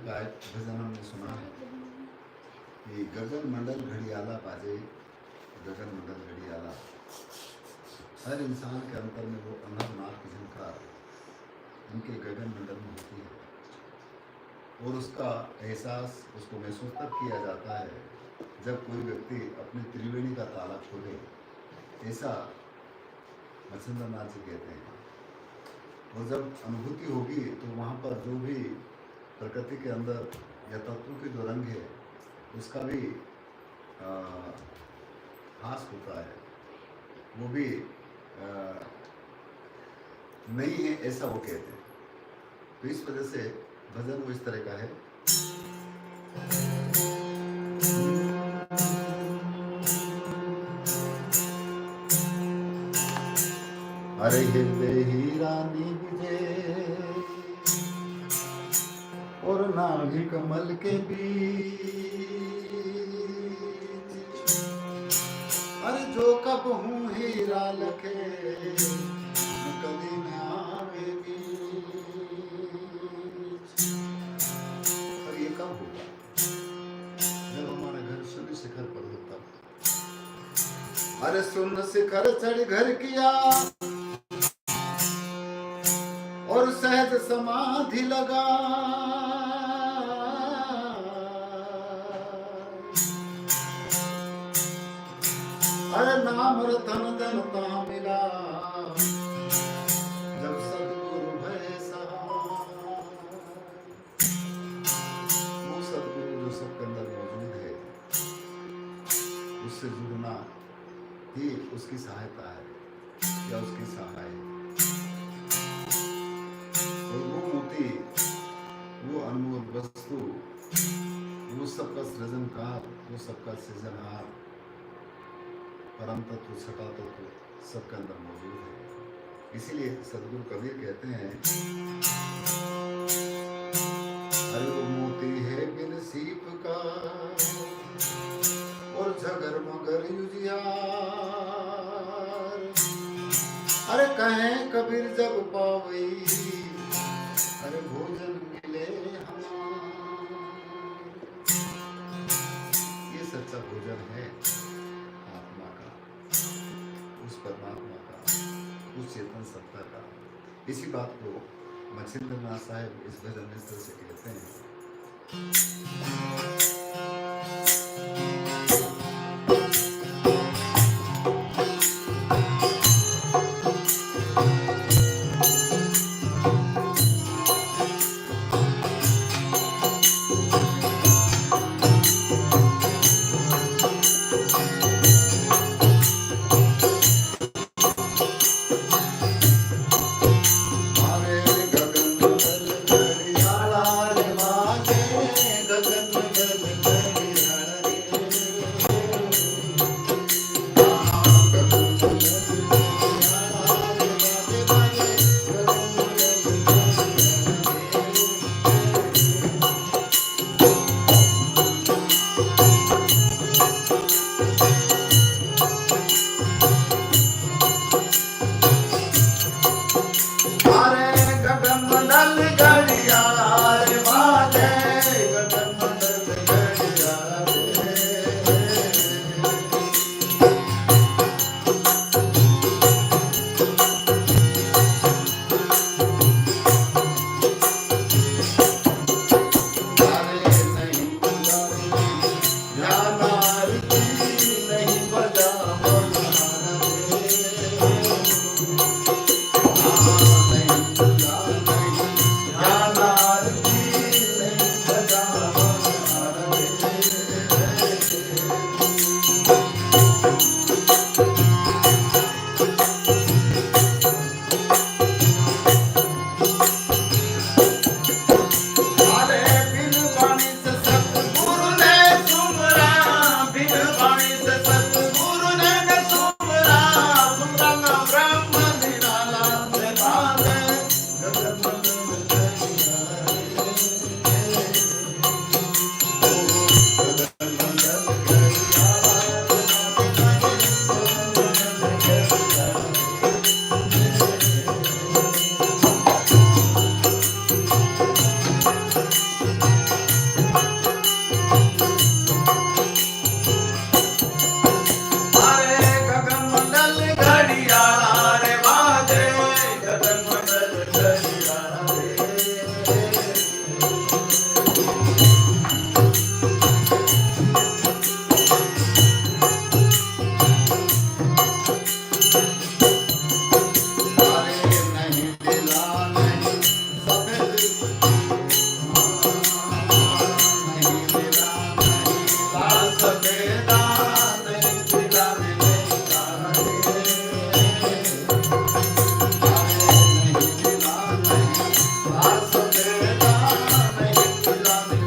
का एक भजन हमने सुना है कि गगन मंडल घड़ियाला बाजे, गगन मंडल घड़ियाला। हर इंसान के अंतर में वो अनहद की झंकार उनके गगन मंडल में होती है और उसका एहसास उसको महसूस तब किया जाता है जब कोई व्यक्ति अपनी त्रिवेणी का ताला खोले। ऐसा मत्स्येंद्रनाथ जी कहते हैं। और जब अनुभूति होगी तो वहाँ पर जो भी प्रकृति के अंदर या तत्वों के जो रंग है उसका भी हास होता है, वो भी नहीं है ऐसा वो कहते हैं। तो इस वजह से भजन वो इस तरह का है। अरे हृदय ही रानी विजय और नाभि कमल के बीच, अरे जो कब हूँ हीरा लखे कभी न आवेगी। और ये कब होगा? जब हमारा घर सुन शिखर पर होता। अरे सुन शिखर चढ़ घर किया और सहज समाधि लगा, अरे नाम रतन धन ता मिला जब सदगुरु भय सहाय। वो सदगुरु जो सबके अंदर मौजूद है उससे जुड़ना ही उसकी सहायता है या उसकी सहाय है। और वो मोती, वो अनमोल वस्तु, वो सबका सृजनकार, वो सबका सृजनहार परम तत्व छठा तत्व सबके अंदर मौजूद है। इसीलिए सदगुरु कबीर कहते हैं, अरे वो मोती है बिन सीप का और झगर मगर युजियार। अरे कहें कबीर जब पावई, अरे भोजन मिले हमार। ये सच्चा भोजन है आत्मा का, उस परमात्मा का, उस चेतन सत्ता का। इसी बात को मत्स्येंद्रनाथ साहब इस भजन में इस तरह से कहते हैं। राधे